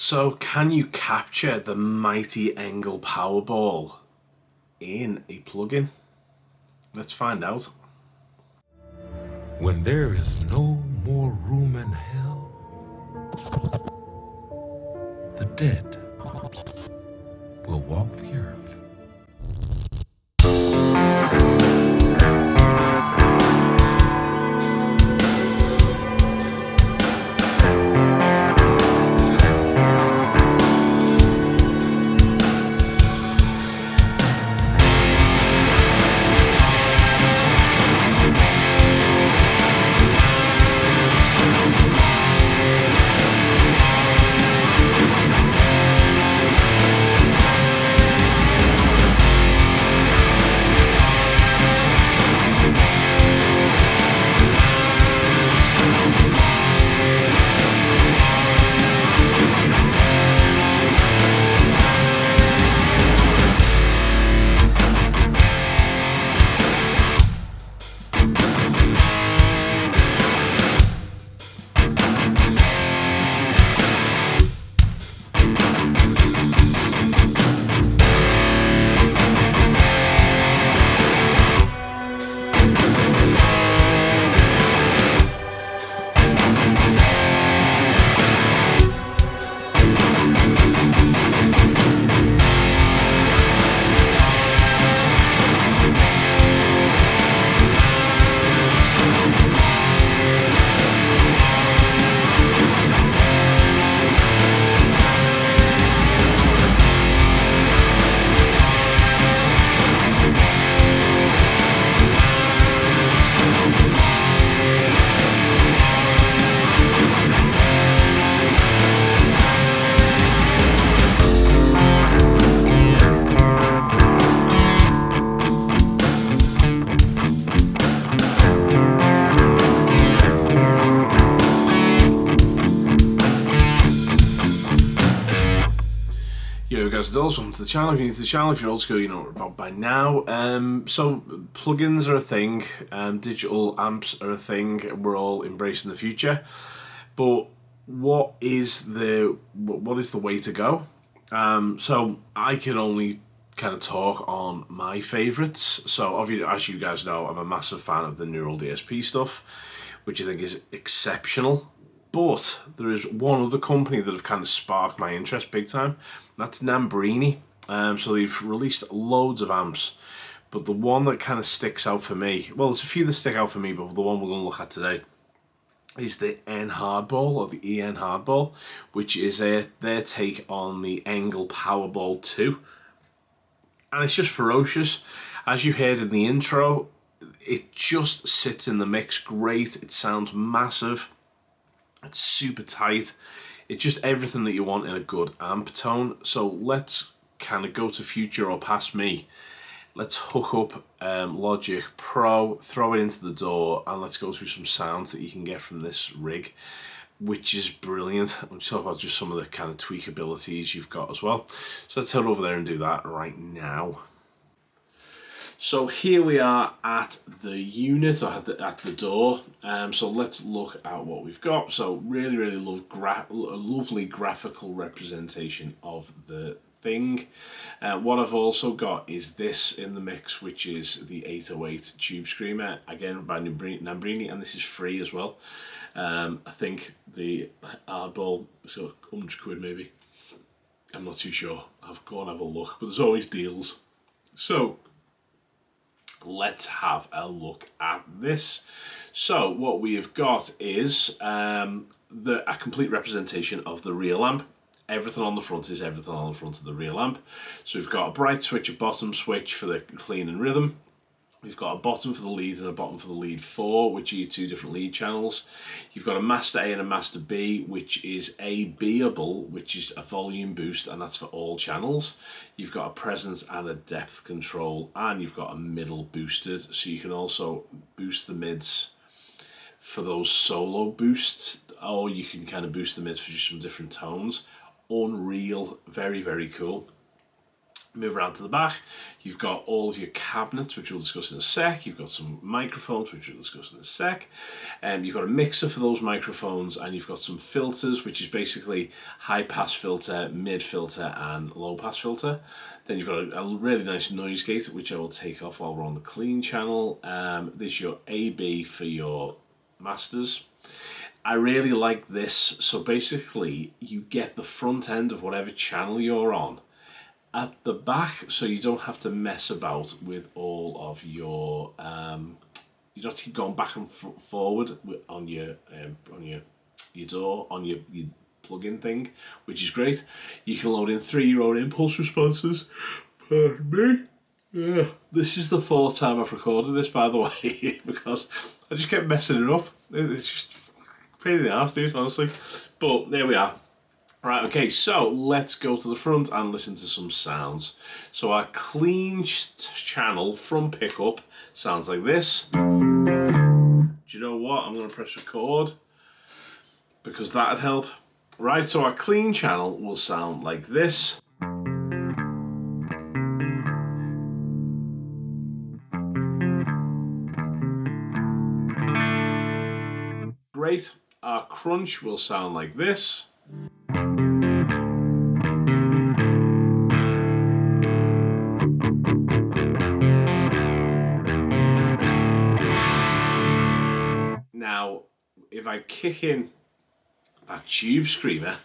So, can you capture the mighty Engel Powerball in a plugin? Let's find out. When there is no more room in hell, the dead will walk the earth. Yo guys, welcome to the channel. If you're new to the channel, if you're old school, you know what we're about by now. So plugins are a thing, digital amps are a thing. We're all embracing the future, but what is the way to go? So I can only kind of talk on my favourites. So obviously, as you guys know, I'm a massive fan of the Neural DSP stuff, which I think is exceptional. But there is one other company that have kind of sparked my interest big time. That's Nambrini. So they've released loads of amps, but the one that kind of sticks out for me, well, there's a few that stick out for me, but the one we're going to look at today is the N Hardball, or the EN Hardball, which is their take on the Engel Powerball 2. And it's just ferocious. As you heard in the intro, it just sits in the mix great. It sounds massive. It's super tight. It's just everything that you want in a good amp tone. So let's kind of go to future or past me. Let's hook up Logic Pro, throw it into the door, and let's go through some sounds that you can get from this rig, which is brilliant. We'll talk about just some of the kind of tweakabilities you've got as well. So let's head over there and do that right now. So here we are at the unit, or at the door. So let's look at what we've got. So really love lovely graphical representation of the thing. What I've also got is this in the mix, which is the 808 Tube Screamer, again by Nambrini, and this is free as well. I think the Hardball is £100 maybe. I'm not too sure. I've gone have a look, but there's always deals. So let's have a look at this. So what we have got is a complete representation of the real amp. Everything on the front is everything on the front of the real amp. So we've got a bright switch, a bottom switch for the clean and rhythm. We've got a bottom for the lead and a bottom for the lead 4, which are two different lead channels. You've got a master A and a master B, which is a B-able, which is a volume boost, and that's for all channels. You've got a presence and a depth control, and you've got a middle boosted, so you can also boost the mids for those solo boosts, or you can kind of boost the mids for just some different tones. Unreal, very cool. Move around to the back, you've got all of your cabinets, which we'll discuss in a sec. You've got some microphones, which we'll discuss in a sec. You've got a mixer for those microphones, and you've got some filters, which is basically high pass filter, mid filter, and low pass filter. Then you've got a really nice noise gate, which I will take off while we're on the clean channel. There's your AB for your masters. I really like this. So basically, you get the front end of whatever channel you're on at the back, so you don't have to mess about with all of your you don't have to keep going back and forward on your door, on your plug-in thing, which is great. You can load in 3 your own impulse responses. Pardon me. Yeah. This is the 4th time I've recorded this, by the way, because I just kept messing it up. It's just a pain in the arse, dude, honestly. But there we are. Right, okay, so let's go to the front and listen to some sounds. So our clean channel from pickup sounds like this. Do you know what? I'm going to press record because that'd help. Right, so our clean channel will sound like this. Great. Our crunch will sound like this. Now, if I kick in that tube screamer,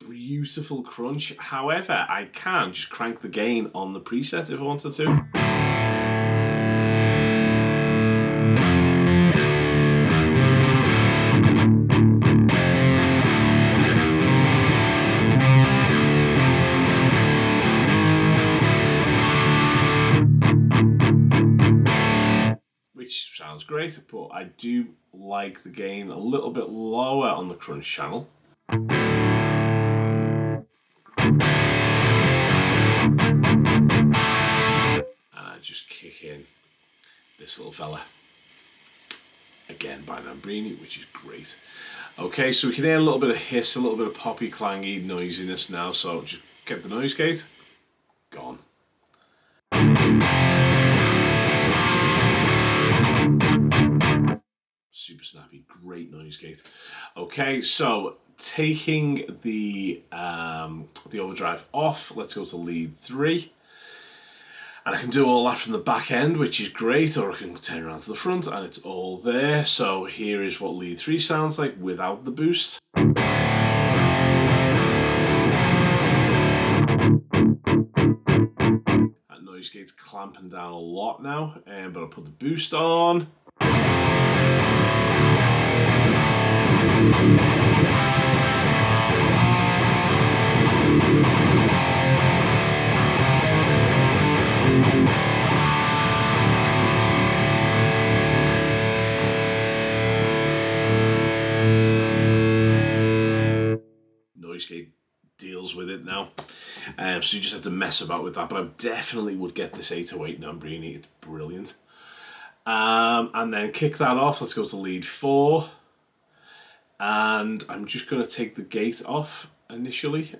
beautiful crunch. However, I can just crank the gain on the preset if I wanted to. Which sounds great, but I do like the gain a little bit lower on the crunch channel. And I just kick in this little fella. Again by Nambrini, which is great. Okay, so we can hear a little bit of hiss, a little bit of poppy clangy noisiness now, so just get the noise gate. Gone. Super snappy, great noise gate. Okay, so taking the overdrive off, let's go to lead 3. And I can do all that from the back end, which is great, or I can turn around to the front and it's all there. So here is what lead 3 sounds like without the boost. That noise gate's clamping down a lot now, but I'll put the boost on. Noise gate deals with it now, so you just have to mess about with that, but I definitely would get this 808 Nambrini. It's brilliant. And then kick that off. Let's go to lead 4, and I'm just going to take the gate off initially.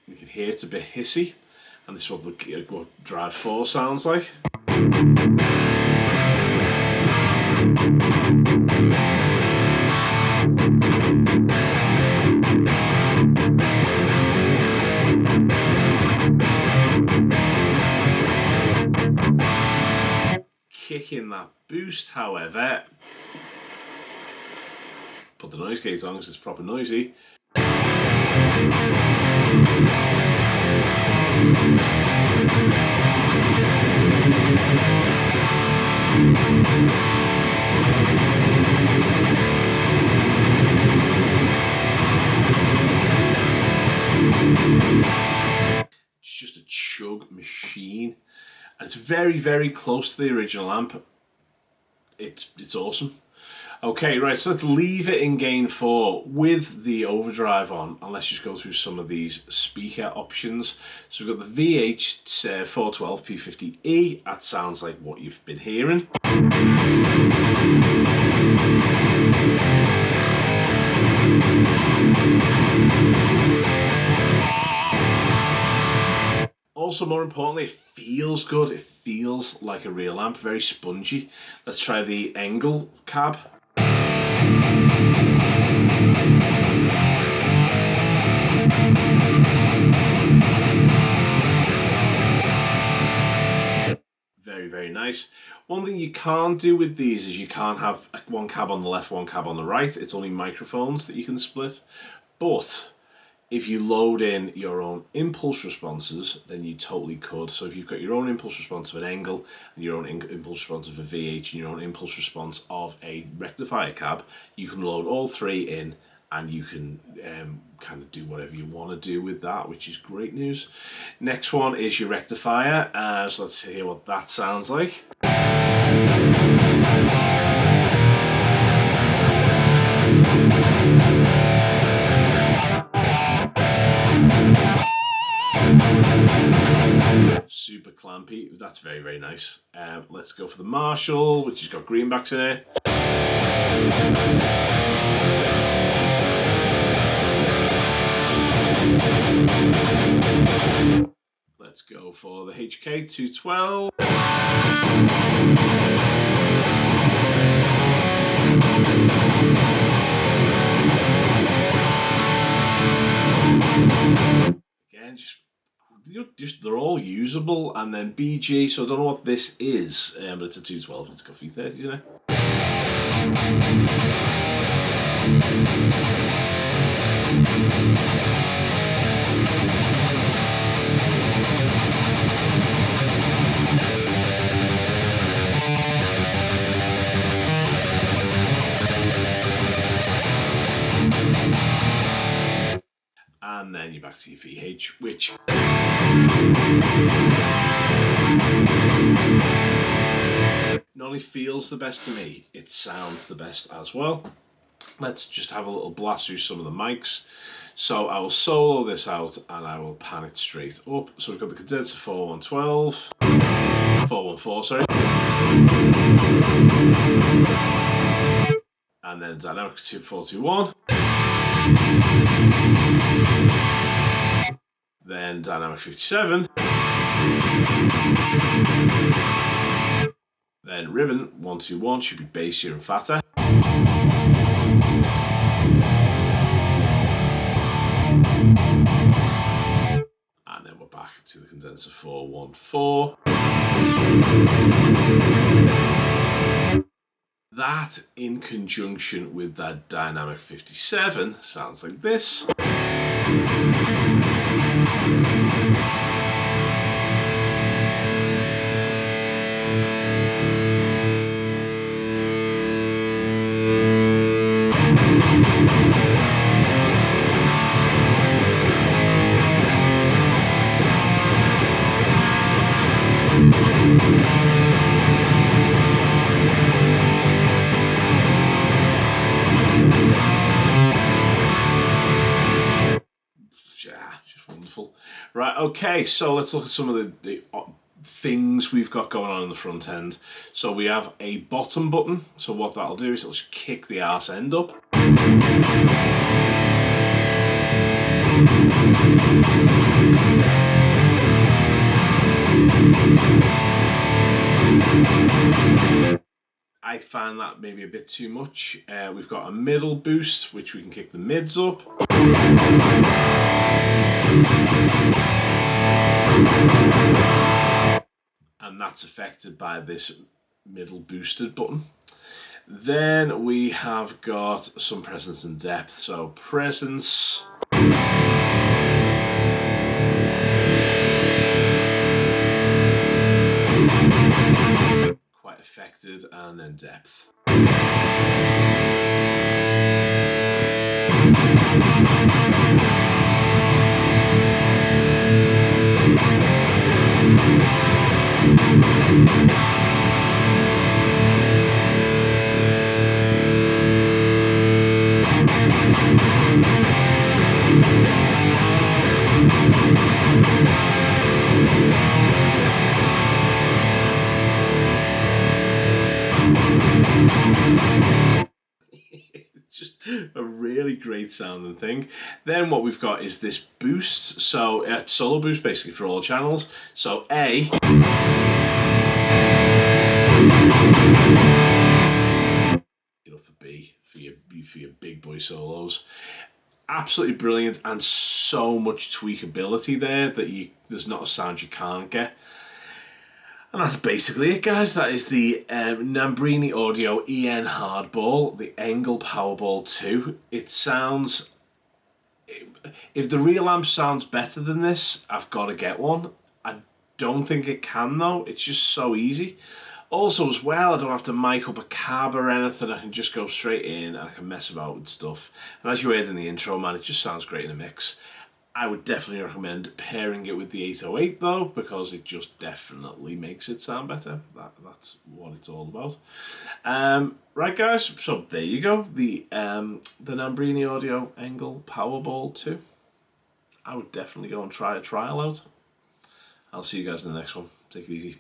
You can hear it's a bit hissy, and this is what drive 4 sounds like. Kicking that boost, however, put the noise gate on because it's proper noisy. It's just a chug machine. And it's very, very close to the original amp. It's awesome. Okay, right, so let's leave it in gain 4 with the overdrive on, and let's just go through some of these speaker options. So we've got the VH 412 P50E. That sounds like what you've been hearing. also, more importantly, it feels good. It feels like a real amp, very spongy. Let's try the Engel cab. Very, very nice. One thing you can't do with these is you can't have one cab on the left, one cab on the right. It's only microphones that you can split. But if you load in your own impulse responses, then you totally could. So if you've got your own impulse response of an Engel, and your own impulse response of a VH, and your own impulse response of a rectifier cab, you can load all three in, and you can kind of do whatever you want to do with that, which is great news. Next one is your rectifier. So let's hear what that sounds like. Super clampy. That's very, very nice. Let's go for the Marshall, which has got greenbacks in it. Let's go for the HK 212. Again, just they're all usable. And then BG, so I don't know what this is, but it's a 212. It's got V30s in it. And then you're back to your VH, which not only feels the best to me, it sounds the best as well. Let's just have a little blast through some of the mics. So I will solo this out and I will pan it straight up. So we've got the condenser 4112, 414, sorry. And then dynamic 421. Then dynamic 57. Then ribbon 121 should be bassier and fatter. And then we're back to the condenser 414. That, in conjunction with that dynamic 57, sounds like this. Just wonderful. Right, okay, so let's look at some of the things we've got going on in the front end. So we have a bottom button. So what that'll do is it'll just kick the arse end up. I find that maybe a bit too much. We've got a middle boost, which we can kick the mids up. And that's affected by this middle boosted button. Then we have got some presence and depth. So presence. Quite affected, and then depth. A really great sounding thing. Then what we've got is this boost. So solo boost basically for all channels. So A. Get off the B for your big boy solos. Absolutely brilliant, and so much tweakability there that there's not a sound you can't get. And that's basically it, guys. That is the Nambrini Audio EN Hardball, the Engel Powerball 2. It sounds... If the real amp sounds better than this, I've got to get one. I don't think it can, though. It's just so easy. Also, as well, I don't have to mic up a cab or anything. I can just go straight in and I can mess about with stuff. And as you heard in the intro, man, it just sounds great in a mix. I would definitely recommend pairing it with the 808 though, because it just definitely makes it sound better. That's what it's all about. Right, guys, so there you go. The Nambrini Audio Engel Powerball 2. I would definitely go and try a trial out. I'll see you guys in the next one. Take it easy.